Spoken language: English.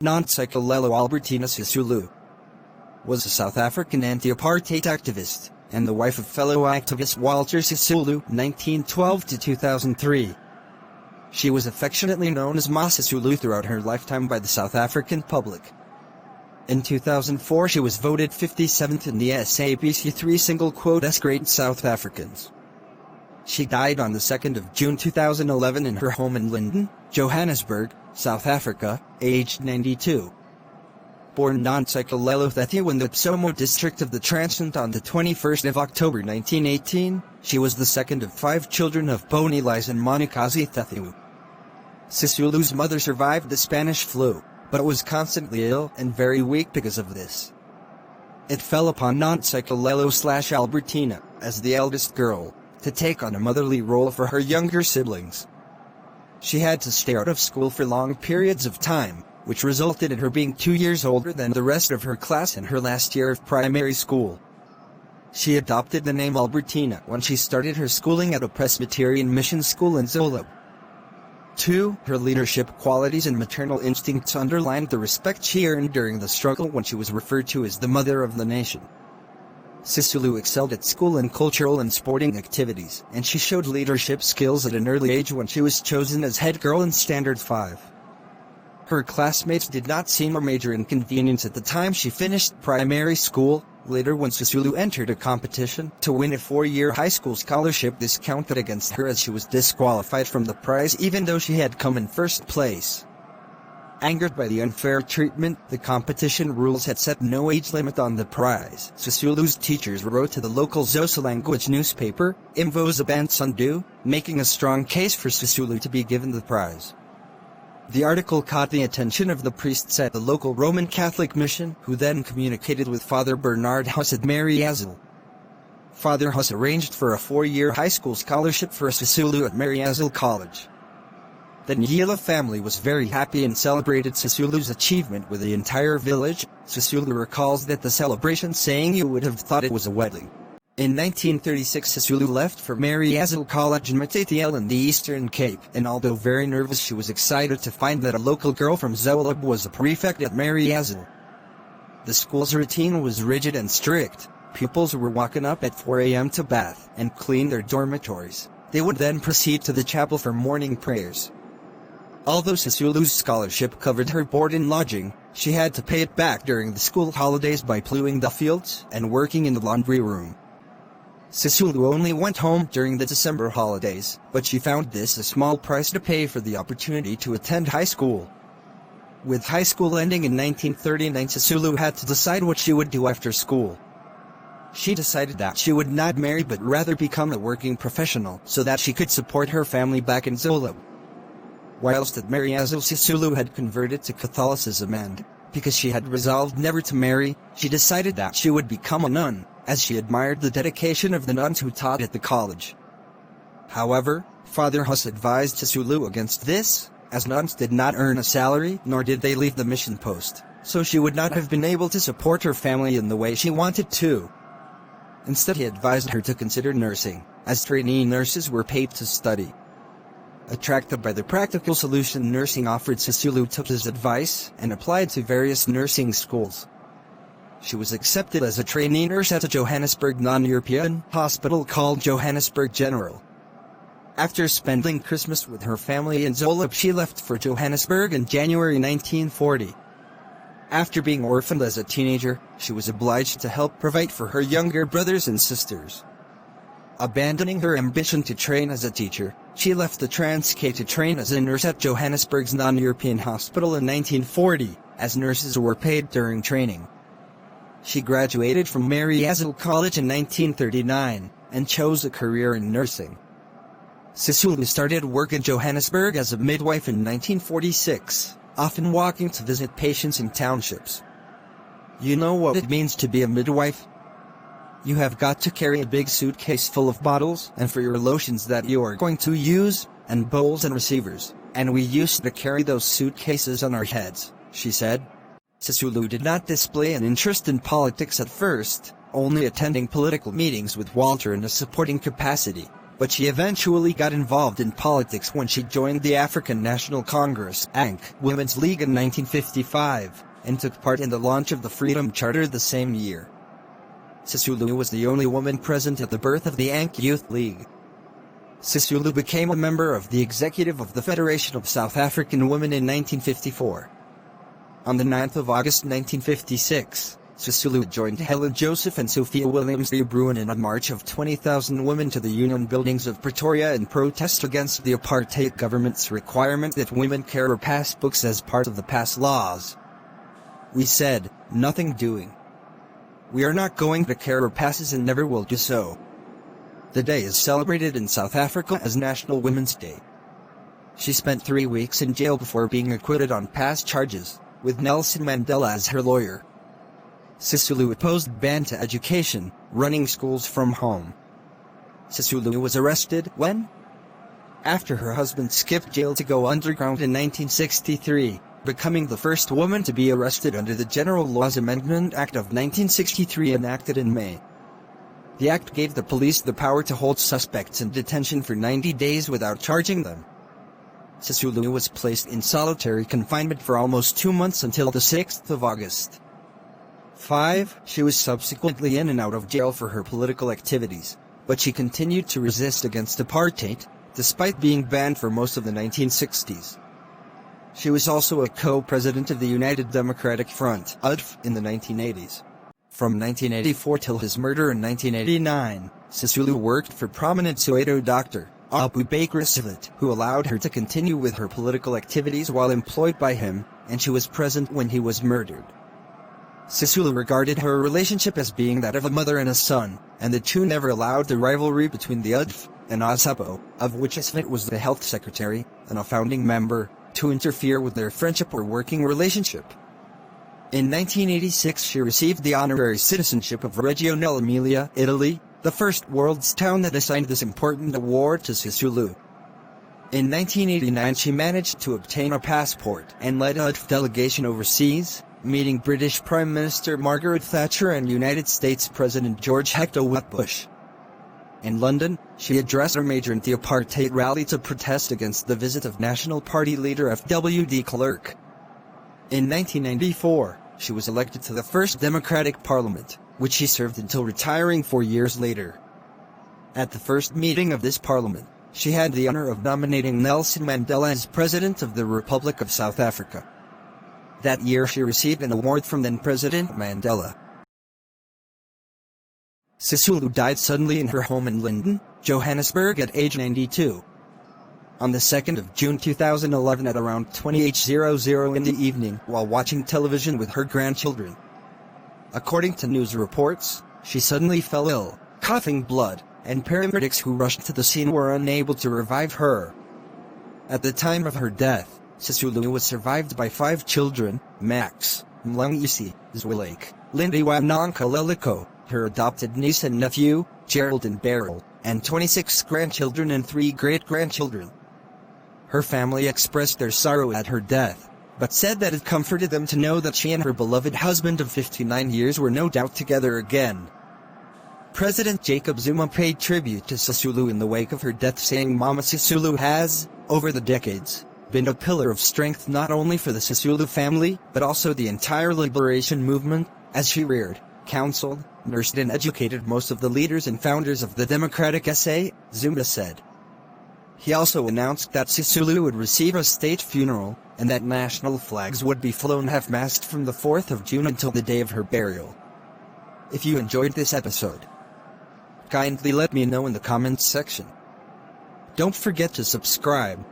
Nontsikelelo Albertina Sisulu was a South African anti-apartheid activist, and the wife of fellow activist Walter Sisulu, 1912–2003. She was affectionately known as Ma Sisulu throughout her lifetime by the South African public. In 2004 she was voted 57th in the SABC 3 single quotas Great South Africans. She died on the 2nd of June 2011 in her home in Linden, Johannesburg, South Africa, aged 92. Born Nontsikelelo Thethiwe in the Psomo district of the Transvaal on the 21st of October 1918, she was the second of 5 children of Boniface and Monikazi Thethiwe. Sisulu's mother survived the Spanish flu, but was constantly ill and very weak because of this. It fell upon Nontsikelelo/Albertina, as the eldest girl, to take on a motherly role for her younger siblings. She had to stay out of school for long periods of time, which resulted in her being 2 years older than the rest of her class in her last year of primary school. She adopted the name Albertina when she started her schooling at a Presbyterian mission school in Sisulu. 2. Her leadership qualities and maternal instincts underlined the respect she earned during the struggle when she was referred to as the mother of the nation. Sisulu excelled at school in cultural and sporting activities, and she showed leadership skills at an early age when she was chosen as head girl in Standard 5. Her classmates did not seem a major inconvenience at the time she finished primary school. Later, when Sisulu entered a competition to win a 4-year high school scholarship, this counted against her as she was disqualified from the prize even though she had come in first place. Angered by the unfair treatment, the competition rules had set no age limit on the prize. Sisulu's teachers wrote to the local Xhosa language newspaper, Imvoza Bansundu, making a strong case for Sisulu to be given the prize. The article caught the attention of the priests at the local Roman Catholic mission, who then communicated with Father Bernard Huss at Mariazell. Father Huss arranged for a 4-year high school scholarship for Sisulu at Mariazell College. The Nyila family was very happy and celebrated Sisulu's achievement with the entire village. Sisulu recalls that the celebration saying you would have thought it was a wedding. In 1936 Sisulu left for Mariazell College in Matatiele in the Eastern Cape, and although very nervous she was excited to find that a local girl from Zolab was a prefect at Mariazell. The school's routine was rigid and strict. Pupils were woken up at 4 a.m. to bath and clean their dormitories. They would then proceed to the chapel for morning prayers. Although Sisulu's scholarship covered her board and lodging, she had to pay it back during the school holidays by plowing the fields and working in the laundry room. Sisulu only went home during the December holidays, but she found this a small price to pay for the opportunity to attend high school. With high school ending in 1939, Sisulu had to decide what she would do after school. She decided that she would not marry but rather become a working professional so that she could support her family back in Zolab. Whilst at Mariazell, Sisulu had converted to Catholicism and, because she had resolved never to marry, she decided that she would become a nun, as she admired the dedication of the nuns who taught at the college. However, Father Huss advised Sisulu against this, as nuns did not earn a salary nor did they leave the mission post, so she would not have been able to support her family in the way she wanted to. Instead, he advised her to consider nursing, as trainee nurses were paid to study. Attracted by the practical solution nursing offered, Sisulu took his advice and applied to various nursing schools. She was accepted as a trainee nurse at a Johannesburg non-European hospital called Johannesburg General. After spending Christmas with her family in Zolab, she left for Johannesburg in January 1940. After being orphaned as a teenager, she was obliged to help provide for her younger brothers and sisters. Abandoning her ambition to train as a teacher, she left the Transkei to train as a nurse at Johannesburg's non-European hospital in 1940, as nurses were paid during training. She graduated from Mariazell College in 1939, and chose a career in nursing. Sisulu started work in Johannesburg as a midwife in 1946, often walking to visit patients in townships. You know what it means to be a midwife? You have got to carry a big suitcase full of bottles and for your lotions that you are going to use, and bowls and receivers, and we used to carry those suitcases on our heads, she said. Sisulu did not display an interest in politics at first, only attending political meetings with Walter in a supporting capacity. but she eventually got involved in politics when she joined the African National Congress (ANC) Women's League in 1955, and took part in the launch of the Freedom Charter the same year. Sisulu was the only woman present at the birth of the ANC Youth League. Sisulu became a member of the executive of the Federation of South African Women in 1954. On the 9th of August 1956, Sisulu joined Helen Joseph and Sophia Williams de Bruin in a march of 20,000 women to the Union buildings of Pretoria in protest against the apartheid government's requirement that women carry passbooks as part of the pass laws. We said, nothing doing. We are not going to carry passes and never will do so. The day is celebrated in South Africa as National Women's Day. She spent 3 weeks in jail before being acquitted on past charges, with Nelson Mandela as her lawyer. Sisulu opposed ban to education, running schools from home. Sisulu was arrested when? After her husband skipped jail to go underground in 1963, becoming the first woman to be arrested under the General Laws Amendment Act of 1963 enacted in May. The act gave the police the power to hold suspects in detention for 90 days without charging them. Sisulu was placed in solitary confinement for almost 2 months until the 6th of August. She was subsequently in and out of jail for her political activities, but she continued to resist against apartheid, despite being banned for most of the 1960s. She was also a co-president of the United Democratic Front (UDF) in the 1980s. From 1984 till his murder in 1989, Sisulu worked for prominent Soweto doctor, Abu Bakr Sivat, who allowed her to continue with her political activities while employed by him, and she was present when he was murdered. Sisulu regarded her relationship as being that of a mother and a son, and the two never allowed the rivalry between the UDF and ASAPO, of which Sivat was the health secretary, and a founding member, to interfere with their friendship or working relationship. In 1986 she received the honorary citizenship of Reggio nell'Emilia, Italy, the first world's town that assigned this important award to Sisulu. In 1989 she managed to obtain a passport and led a UDF delegation overseas, meeting British Prime Minister Margaret Thatcher and United States President George H.W. Bush. In London, she addressed a major anti-apartheid rally to protest against the visit of National Party leader F.W. de Klerk. In 1994, she was elected to the first Democratic Parliament, which she served until retiring 4 years later. At the first meeting of this parliament, she had the honor of nominating Nelson Mandela as President of the Republic of South Africa. That year she received an award from then-President Mandela. Sisulu died suddenly in her home in Linden, Johannesburg at age 92. On the 2nd of June 2011 at around 28:00 in the evening while watching television with her grandchildren. According to news reports, she suddenly fell ill, coughing blood, and paramedics who rushed to the scene were unable to revive her. At the time of her death, Sisulu was survived by 5 children: Max, Mlangisi, Zwilake, Lindy Wanonka, her adopted niece and nephew, Gerald and Beryl, and 26 grandchildren and 3 great-grandchildren. Her family expressed their sorrow at her death, but said that it comforted them to know that she and her beloved husband of 59 years were no doubt together again. President Jacob Zuma paid tribute to Sisulu in the wake of her death, saying Mama Sisulu has, over the decades, been a pillar of strength not only for the Sisulu family, but also the entire liberation movement, as she reared, counseled, nursed and educated most of the leaders and founders of the Democratic SA, Zuma said. He also announced that Sisulu would receive a state funeral, and that national flags would be flown half-mast from the 4th of June until the day of her burial. If you enjoyed this episode, kindly let me know in the comments section. Don't forget to subscribe,